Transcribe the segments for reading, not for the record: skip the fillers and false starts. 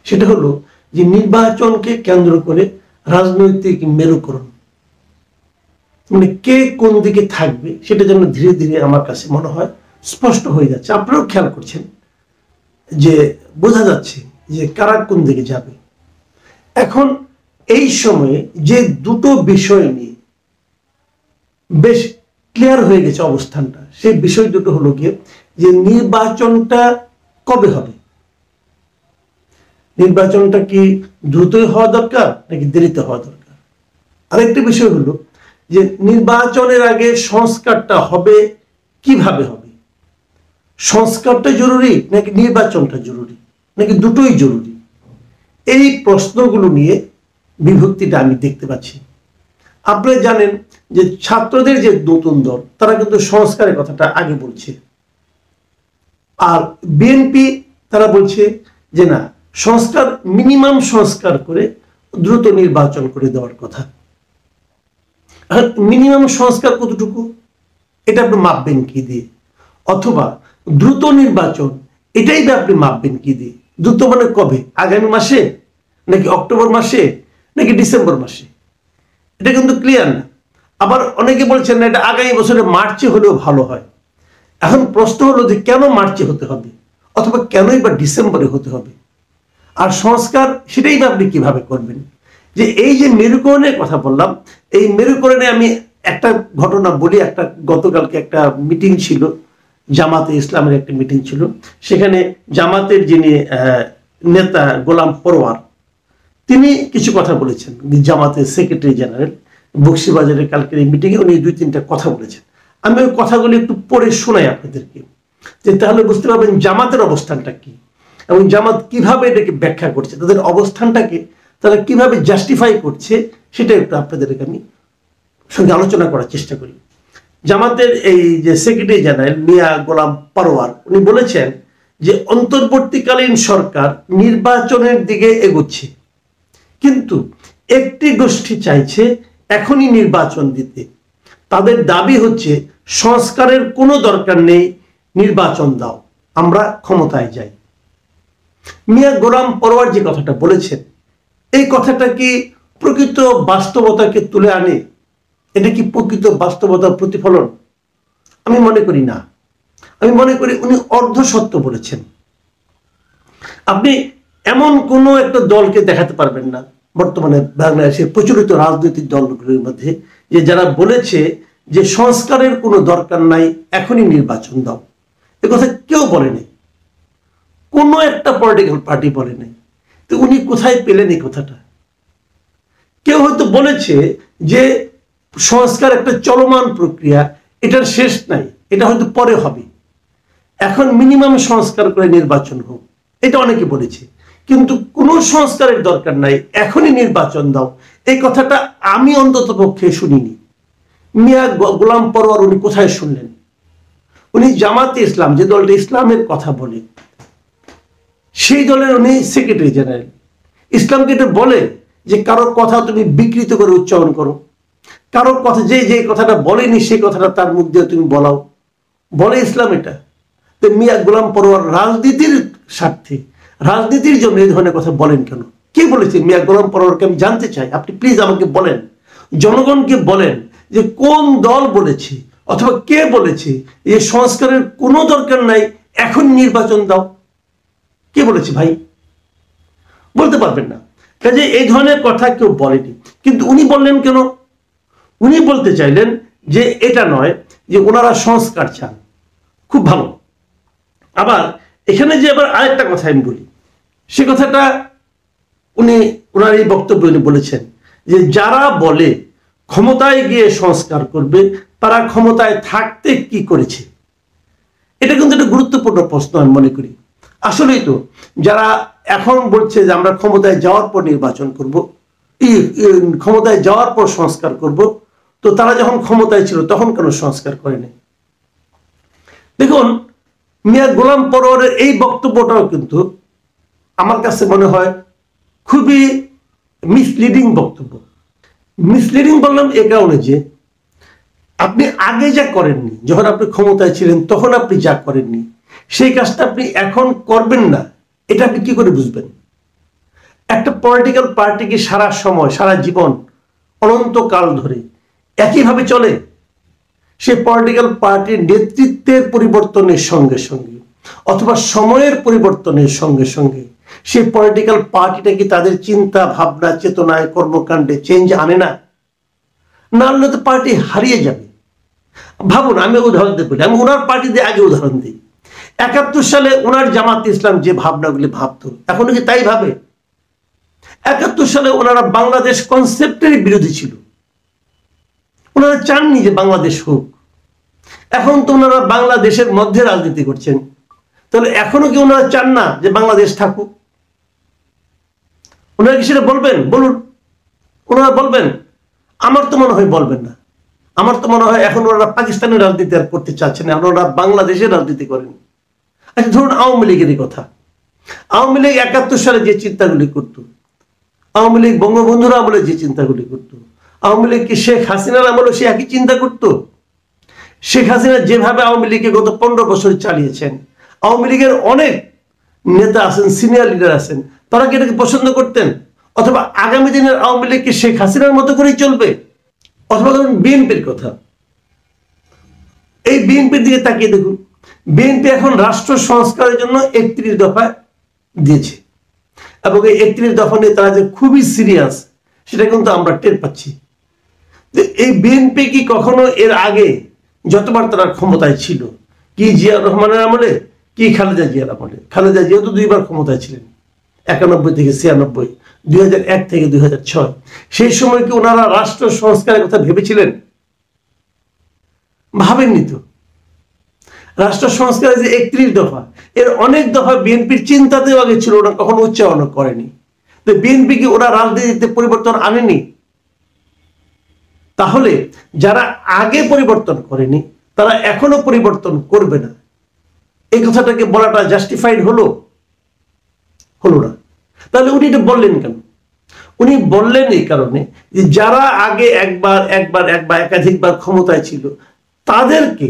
সেটা হলো যে নির্বাচনকে কেন্দ্র করে রাজনৈতিক মেরুকরণ, মানে কে কোন দিকে থাকবে সেটা যেন ধীরে ধীরে আমার কাছে মনে হয় স্পষ্ট হয়ে যাচ্ছে। আপনারাও খেয়াল করছেন যে বোঝা যাচ্ছে যে কারা কোন দিকে যাবে। এখন এই সময়ে যে দুটো বিষয় নিয়ে বেশ ক্লিয়ার হয়ে গেছে অবস্থানটা, সেই বিষয় দুটো হলো গিয়ে যে নির্বাচনটা কবে হবে, নির্বাচনটা কি দ্রুতই হওয়া দরকার নাকি দেরিতে হওয়া দরকার। আরেকটি বিষয় হলো যে নির্বাচনের আগে সংস্কারটা হবে কিভাবে হবে, সংস্কারটা জরুরি নাকি নির্বাচনটা জরুরি নাকি দুটোই জরুরি। এই প্রশ্নগুলো নিয়ে বিভক্তিটা আমি দেখতে পাচ্ছি। আপনারা জানেন যে ছাত্রদের যে নতুন দল তারা কিন্তু সংস্কারের কথাটা আগে বলছে, আর বিএনপি তারা বলছে যে না, সংস্কার মিনিমাম সংস্কার করে দ্রুত নির্বাচন করে দেওয়ার কথা। মিনিমাম সংস্কার কতটুকু এটা আপনি মাপবেন কি দিয়ে, অথবা দ্রুত নির্বাচন এটাই বা আপনি মাপবেন কি দিয়ে। দ্রুত মানে কবে, আগামী মাসে নাকি অক্টোবর মাসে নাকি ডিসেম্বর মাসে, এটা কিন্তু ক্লিয়ার না। আবার অনেকে বলছেন না এটা আগামী বছরে মার্চে হলেও ভালো হয়। এখন প্রশ্ন হলো যে কেন মার্চে হতে হবে, অথবা কেনই বা ডিসেম্বরে হতে হবে। আর সংস্কার সেটাই বা আপনি কিভাবে করবেন। যে এই যে মেরুকরণের কথা বললাম, এই মেরুকরণে আমি একটা ঘটনা বলি। একটা গতকালকে একটা মিটিং ছিল, জামাতে ইসলামের একটা মিটিং ছিল। সেখানে জামাতের যিনি নেতা গোলাম পরোয়ার, তিনি কিছু কথা বলেছেন। জামাতের সেক্রেটারি জেনারেল বক্সিবাজারের কালকের এই মিটিংয়ে উনি 2-3টা কথা বলেছেন। আমি ওই কথাগুলি একটু পড়ে শোনাই আপনাদেরকে, যে তাহলে বুঝতে পারবেন জামাতের অবস্থানটা কি এবং জামাত কিভাবে এটাকে ব্যাখ্যা করছে, তাদের অবস্থানটাকে তারা কিভাবে জাস্টিফাই করছে, সেটা একটু আপনাদেরকে আমি সঙ্গে আলোচনা করার চেষ্টা করি। জামাতের এই যে সেক্রেটারি জেনারেল মিয়া গোলাম পরোয়ার, উনি বলেছেন যে অন্তর্বর্তীকালীন সরকার নির্বাচনের দিকে এগোচ্ছে, কিন্তু একটি গোষ্ঠী চাইছে এখনই নির্বাচন দিতে। তাদের দাবি হচ্ছে সংস্কারের কোনো দরকার নেই, নির্বাচন দাও, আমরা ক্ষমতায় যাই। মিয়া গোলাম পরোয়ার যে কথাটা বলেছেন, এই কথাটা কি প্রকৃত বাস্তবতাকে তুলে আনে? এটা কি প্রকৃত বাস্তবতার প্রতিফলন? আমি মনে করি না। আমি মনে করি উনি অর্ধ সত্য বলেছেন। আপনি এমন কোনো একটা দলকে দেখাতে পারবেন না বর্তমানে বাংলাদেশের প্রচলিত রাজনৈতিক দলগুলোর মধ্যে যে যারা বলেছে যে সংস্কারের কোনো দরকার নাই, এখনই নির্বাচন দাও। এ কথা কেউ বলেনি, কোনো একটা পলিটিক্যাল পার্টি বলে নাই। তো উনি কোথায় পেলেন এই কথাটা? কেউ হয়তো বলেছে যে সংস্কার একটা চলমান প্রক্রিয়া, এটার শেষ নাই, এটা হয়তো পরে হবে, এখন মিনিমাম সংস্কার করে নির্বাচন হোক, এটা অনেকে বলেছে। কিন্তু কোনো সংস্কারের দরকার নাই, এখনই নির্বাচন দাও, এই কথাটা আমি অন্তত পক্ষে শুনিনি। মিয়া গোলাম পরোয়ার উনি কোথায় শুনলেন? উনি জামাতে ইসলাম, যে দলটা ইসলামের কথা বলে, সেই দলের উনি সেক্রেটারি জেনারেল। ইসলামকে এটা বলে যে কারোর কথা তুমি বিকৃত করে উচ্চারণ করো, কারোর কথা যে যে কথাটা বলেনি সেই কথাটা তার মুখ দিয়ে তুমি বলাও, বলে ইসলাম এটা? তো মিয়া গোলাম পরোয়ার রাজনীতির স্বার্থে, রাজনীতির জন্য এই ধরনের কথা বলেন কেন? কে বলেছে মিয়া গোলাম পরোয়ারকে? আমি জানতে চাই, আপনি প্লিজ আমাকে বলেন, জনগণকে বলেন যে কোন দল বলেছে অথবা কে বলেছে যে সংস্কারের কোনো দরকার নাই, এখন নির্বাচন দাও? কে বলেছে ভাই? বলতে পারবেন না। কাজে এই ধরনের কথা কেউ বলেনি। কিন্তু উনি বললেন কেন? উনি বলতে চাইলেন যে এটা নয়, যে ওনারা সংস্কার চান, খুব ভালো। আবার এখানে যে আবার আরেকটা কথা আমি বলি, সে কথাটা উনি ওনার এই বক্তব্যে উনি বলেছেন যে যারা বলে ক্ষমতায় গিয়ে সংস্কার করবে, তারা ক্ষমতায় থাকতে কি করেছে। এটা কিন্তু একটা গুরুত্বপূর্ণ প্রশ্ন আমি মনে করি। আসলেই তো যারা এখন বলছে যে আমরা ক্ষমতায় যাওয়ার পর নির্বাচন করব, ক্ষমতায় যাওয়ার পর সংস্কার করব, তো তারা যখন ক্ষমতায় ছিল তখন কেন সংস্কার করেনি? দেখুন, মিয়া গোলাম পরোয়ারের এই বক্তব্যটাও কিন্তু আমার কাছে মনে হয় খুবই মিসলিডিং বক্তব্য। মিসলিডিং বললাম এ কারণে যে আপনি আগে যা করেননি, যখন আপনি ক্ষমতায় ছিলেন তখন আপনি যা করেননি, সেই কাজটা আপনি এখন করবেন না, এটা আপনি কি করে বুঝবেন? একটা পলিটিক্যাল পার্টি কি সারা সময় সারা জীবন অনন্তকাল ধরে একইভাবে চলে? সেই পলিটিক্যাল পার্টির নেতৃত্বের পরিবর্তনের সঙ্গে সঙ্গে অথবা সময়ের পরিবর্তনের সঙ্গে সঙ্গে সেই পলিটিক্যাল পার্টিটা কি তাদের চিন্তা ভাবনা চেতনায় কর্মকাণ্ডে চেঞ্জ আনে না? না আনলে তো পার্টি হারিয়ে যাবে। ভাবুন, আমি উদাহরণ দিয়ে বলি, আমি ওনার পার্টি দিয়ে আগে উদাহরণ দিই। 71 সালে ওনার জামাত ইসলাম যে ভাবনাগুলি ভাবতো, এখনো কি তাই ভাবে? 71 সালে ওনারা বাংলাদেশ কনসেপ্টের বিরোধী ছিল, ওনারা চাননি যে বাংলাদেশ হোক। এখন তো ওনারা বাংলাদেশের মধ্যে রাজনীতি করছেন, তাহলে এখনো কি ওনারা চান না যে বাংলাদেশ থাকুক? ওনারা কি সেটা বলবেন? বলুন, ওনারা বলবেন? আমার তো মনে হয় বলবেন না। আমার তো মনে হয় এখন ওনারা পাকিস্তানের রাজনীতি আর করতে চাচ্ছেন, এখন ওনারা বাংলাদেশের রাজনীতি করেন। আচ্ছা, ধরুন আওয়ামী লীগেরই কথা। আওয়ামী লীগ 71 সালে যে চিন্তাগুলি করতো, আওয়ামী লীগ বঙ্গবন্ধুর আমলে যে চিন্তাগুলি করতো, আওয়ামী লীগ কি শেখ হাসিনার আমলে সে একই চিন্তা করতো? শেখ হাসিনা যেভাবে আওয়ামী লীগকে গত 15 বছর চালিয়েছেন, আওয়ামী লীগের অনেক নেতা আছেন, সিনিয়র লিডার আছেন, তারা কি এটাকে পছন্দ করতেন? অথবা আগামী দিনের আওয়ামী লীগ কি শেখ হাসিনার মতো করেই চলবে? অথবা ধরুন বিএনপির কথা, এই বিএনপির দিকে তাকিয়ে দেখুন। বিএনপি এখন রাষ্ট্র সংস্কারের জন্য 31 দফা দিয়েছে, এবং এই 31 দফা নিয়ে তারা যে খুবই সিরিয়াস সেটা কিন্তু আমরা টের পাচ্ছি। এই বিএনপি কি কখনো এর আগে যতবার তারা ক্ষমতায় ছিল, কি জিয়া রহমানের আমলে, কি খালেদা জিয়ার আমলে, খালেদা জিয়া তো 2বার ক্ষমতায় ছিলেন, 91 থেকে 96, 2001 থেকে 2006, সেই সময় কি ওনারা রাষ্ট্র সংস্কারের কথা ভেবেছিলেন? ভাবেননি তো। রাষ্ট্র সংস্কারের যে 31 দফা, এর অনেক দফা বিএনপির চিন্তাতেও আগে ছিল, ওরা কখনো উচ্চারণ করেনি। তো বিএনপি কি ওরা রাজনীতিতে পরিবর্তন আনেনি? তাহলে যারা আগে পরিবর্তন করেনি তারা এখনো পরিবর্তন করবে না, এই কথাটাকে বলাটা জাস্টিফাইড হলো? হলো না। তাহলে উনি এটা বললেন কেন? উনি বললেন এই কারণে যে যারা আগে একবার একাধিকবার ক্ষমতায় ছিল তাদেরকে,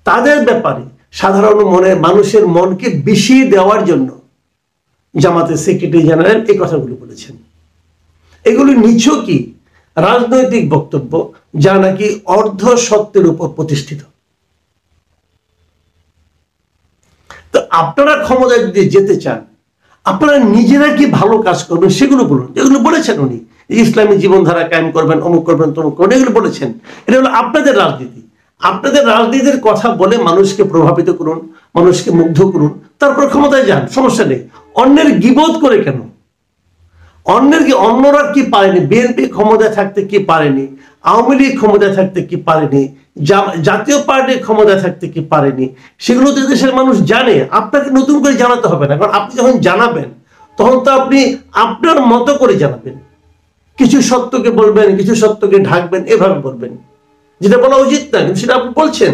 তাদের ব্যাপারে সাধারণ মানুষের মনকে বিষিয়ে দেওয়ার জন্য জামাতের সেক্রেটারি জেনারেল এই কথাগুলো বলেছেন। এগুলি নিছকই রাজনৈতিক বক্তব্য, যা নাকি অর্ধ সত্যের উপর প্রতিষ্ঠিত। তো আপনারা ক্ষমতায় যদি যেতে চান, আপনারা নিজেরা কি ভালো কাজ করবেন সেগুলো বলুন। যেগুলো বলেছেন উনি, ইসলামী জীবনধারা কায়েম করবেন, অমুক করবেন, তমুক করবেন, এগুলো বলেছেন। এটা হলো আপনাদের রাজনীতি। আপনাদের রাজনীতির কথা বলে মানুষকে প্রভাবিত করুন, মানুষকে মুগ্ধ করুন, তারপর ক্ষমতায় যান, সমস্যা নেই। অন্যের গীবত করে কেন? অন্যরা কি পারেনি? বিএনপি ক্ষমতায় থাকতে কি পারেনি? আওয়ামী লীগ ক্ষমতায় থাকতে কি পারেনি? জাতীয় পার্টি ক্ষমতায় থাকতে কি পারেনি? সেগুলো তো দেশের মানুষ জানে, আপনাকে নতুন করে জানাতে হবে না। কারণ আপনি যখন জানাবেন তখন তো আপনি আপনার মতো করে জানাবেন, কিছু সত্যকে বলবেন, কিছু সত্যকে ঢাকবেন, এভাবে বলবেন, যেটা বলা উচিত না, কিন্তু সেটা আপনি বলছেন।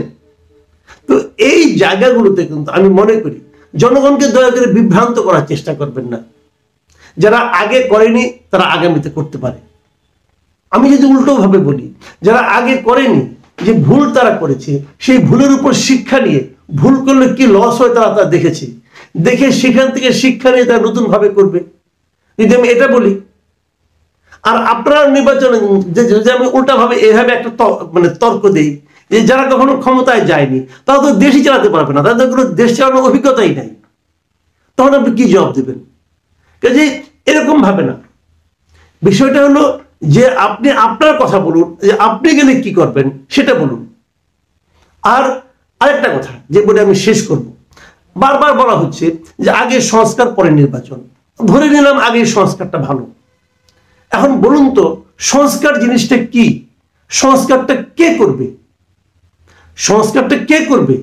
তো এই জায়গাগুলোতে কিন্তু আমি মনে করি জনগণকে দয়া করে বিভ্রান্ত করার চেষ্টা করবেন না। যারা আগে করেনি তারা আগামীতে করতে পারে। আমি যদি উল্টো ভাবে বলি, যারা আগে করেনি, যে ভুল তারা করেছে, সেই ভুলের উপর শিক্ষা নিয়ে, ভুল করলে কি লস হয় তারা দেখেছে, দেখে সেখান থেকে শিক্ষা নিয়ে তারা নতুন ভাবে করবে, যদি আমি এটা বলি। আর আপনারা নির্বাচনে যদি আমি উল্টা ভাবে এভাবে একটা তর্ক দেই যে যারা কখনো ক্ষমতায় যায়নি তারা তো দেশই চালাতে পারবে না, তাদের কোনো দেশ চালানোর অভিজ্ঞতাই নাই, তখন আপনি কি জবাব দেবেন? কাজে এরকম ভাবে না। বিষয়টা হলো যে আপনি আপনার কথা বলুন, যে আপনি গেলে কি করবেন সেটা বলুন। আর আরেকটা কথা যে বলে আমি শেষ করব, বারবার বলা হচ্ছে যে আগে সংস্কার পরে নির্বাচন। ধরে নিলাম আগে সংস্কারটা ভালো। এখন বলুন তো সংস্কার জিনিসটা কি? সংস্কারটা কে করবে? সংস্কারটা কে করবে?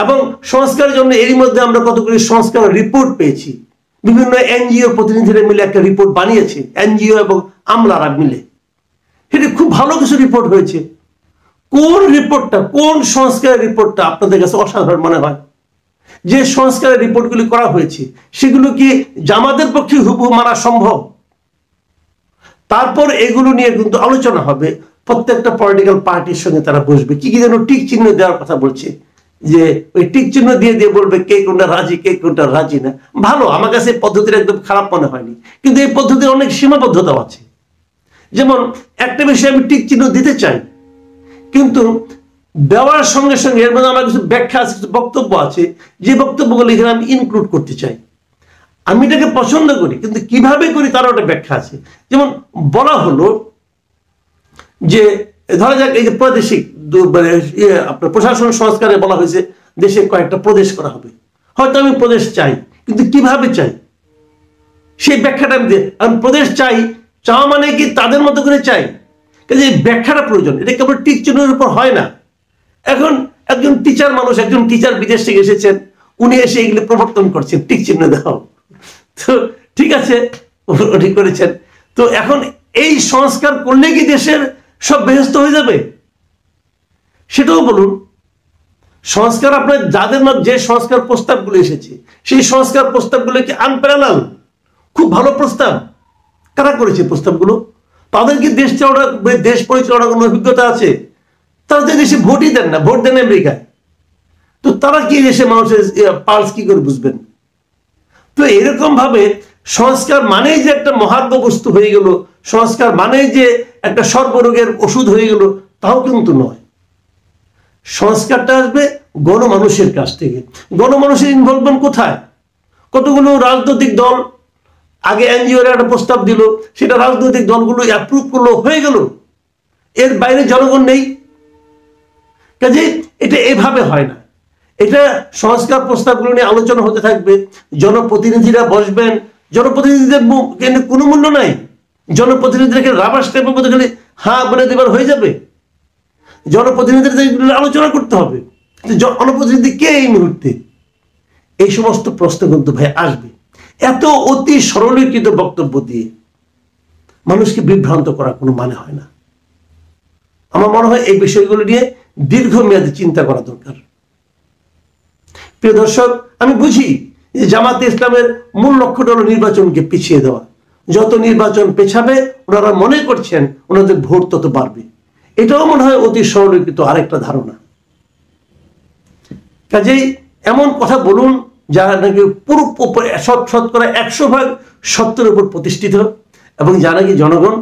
এবং সংস্কারের জন্য এরই মধ্যে আমরা কতগুলি সংস্কার রিপোর্ট পেয়েছি। বিভিন্ন এনজিও প্রতিনিধিরা মিলে একটা রিপোর্ট বানিয়েছে, এনজিও এবং আমলারা মিলে। সেটা খুব ভালো কিছু রিপোর্ট হয়েছে। কোন রিপোর্টটা, কোন সংস্কারের রিপোর্টটা আপনাদের কাছে অসাধারণ মনে হয়? যে সংস্কারের রিপোর্টগুলি করা হয়েছে সেগুলো কি জামাতের পক্ষে হুবহু মানা সম্ভব? তারপর এগুলো নিয়ে কিন্তু আলোচনা হবে, প্রত্যেকটা পলিটিক্যাল পার্টির সঙ্গে তারা বসবে, কি কি যেন টিক চিহ্ন দেওয়ার কথা বলছে, যে ওই টিক চিহ্ন দিয়ে দিয়ে বলবে কে কোনটা রাজি কে কোনটা রাজি না। ভালো, আমার কাছে এই পদ্ধতিটা একদম খারাপ মনে হয়নি, কিন্তু এই পদ্ধতির অনেক সীমাবদ্ধতাও আছে। যেমন একটা বিষয়ে আমি টিক চিহ্ন দিতে চাই, কিন্তু দেওয়ার সঙ্গে সঙ্গে এর মধ্যে আমার কিছু ব্যাখ্যা আছে, কিছু বক্তব্য আছে, যে বক্তব্যগুলো এখানে আমি ইনক্লুড করতে চাই। আমি এটাকে পছন্দ করি, কিন্তু কিভাবে করি তারও একটা ব্যাখ্যা আছে। যেমন বলা হলো যে ধরা যাক এই যে প্রাদেশিক আপনার প্রশাসন সংস্কারে বলা হয়েছে দেশে কয়েকটা প্রদেশ করা হবে। হয়তো আমি প্রদেশ চাই, কিন্তু কিভাবে চাই সেই ব্যাখ্যাটা আমি প্রদেশ চাই, চাওয়া মানে কি তাদের মতো করে চাই, কিন্তু এই ব্যাখ্যাটা প্রয়োজন। এটা কেবল টিক চিহ্নের উপর হয় না। এখন একজন টিচার মানুষ, একজন টিচার বিদেশ থেকে এসেছেন, উনি এসে এগুলো প্রবর্তন করছেন, টিক চিহ্ন দাও, তো ঠিক আছে উনি করেছেন। তো এখন এই সংস্কার করলে কি দেশের সব বেহেস্ত হয়ে যাবে? সেটাও বলুন। সংস্কার আপনার যাদের যে সংস্কার প্রস্তাবগুলো এসেছে, সেই সংস্কার প্রস্তাবগুলো কি আনপ্যারালাল, খুব ভালো প্রস্তাব। কারা করেছে প্রস্তাবগুলো? তাদের কি দেশ দেশ পরিচালনার কোনো অভিজ্ঞতা আছে? তারা যে দেশে ভোটই দেন না, ভোট দেন আমেরিকায়, তো তারা কি দেশে মানুষের পালস কি করে বুঝবেন? তো এরকম ভাবে সংস্কার মানেই যে একটা মহাত্ম বস্তু হয়ে গেল, সংস্কার মানেই যে একটা সর্বরোগের ওষুধ হয়ে গেল, তাও কিন্তু নয়। সংস্কারটা আসবে গণমানুষের কাছ থেকে। গণমানুষের ইনভলভমেন্ট কোথায়? কতগুলো রাজনৈতিক দল আগে এনজিওর একটা প্রস্তাব দিল, সেটা রাজনৈতিক দলগুলো অ্যাপ্রুভ করলো, হয়ে গেল, এর বাইরে জনগণ নেই। কাজে এটা এভাবে হয় না। এটা সংস্কার প্রস্তাবগুলো নিয়ে আলোচনা হতে থাকবে, জনপ্রতিনিধিরা বসবেন, জনপ্রতিনিধিদের কোনো মূল্য নাই। জনপ্রতিনিধিদেরকে রাবার স্ট্যাম্পের মধ্যে খালি হ্যাঁ বলে দেবার হয়ে যাবে? জনপ্রতিনিধিদের আলোচনা করতে হবে। জনপ্রতিনিধি কে এই মুহূর্তে? এই সমস্ত প্রশ্ন কিন্তু ভাই আসবে। এত অতি সরলীকৃত বক্তব্য দিয়ে মানুষকে বিভ্রান্ত করার কোনো মানে হয় না। আমার মনে হয় এই বিষয়গুলো নিয়ে দীর্ঘমেয়াদী চিন্তা করা দরকার। প্রিয় দর্শক, আমি বুঝি যে জামাতে ইসলামের মূল লক্ষ্যটা হলো নির্বাচনকে পিছিয়ে দেওয়া। যত নির্বাচন পেছাবে ওনারা মনে করছেন ওনাদের ভোট তত বাড়বে। এটাও মনে হয় অতি সরলীকৃত আরেকটা ধারণা। কাজেই এমন কথা বলুন যারা নাকি পুরো শতকরা 100% সত্যের উপর প্রতিষ্ঠিত এবং যা নাকি জনগণ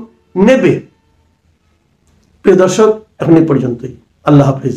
নেবে। প্রিয় দর্শক, এখন এই পর্যন্তই। আল্লাহ হাফিজ।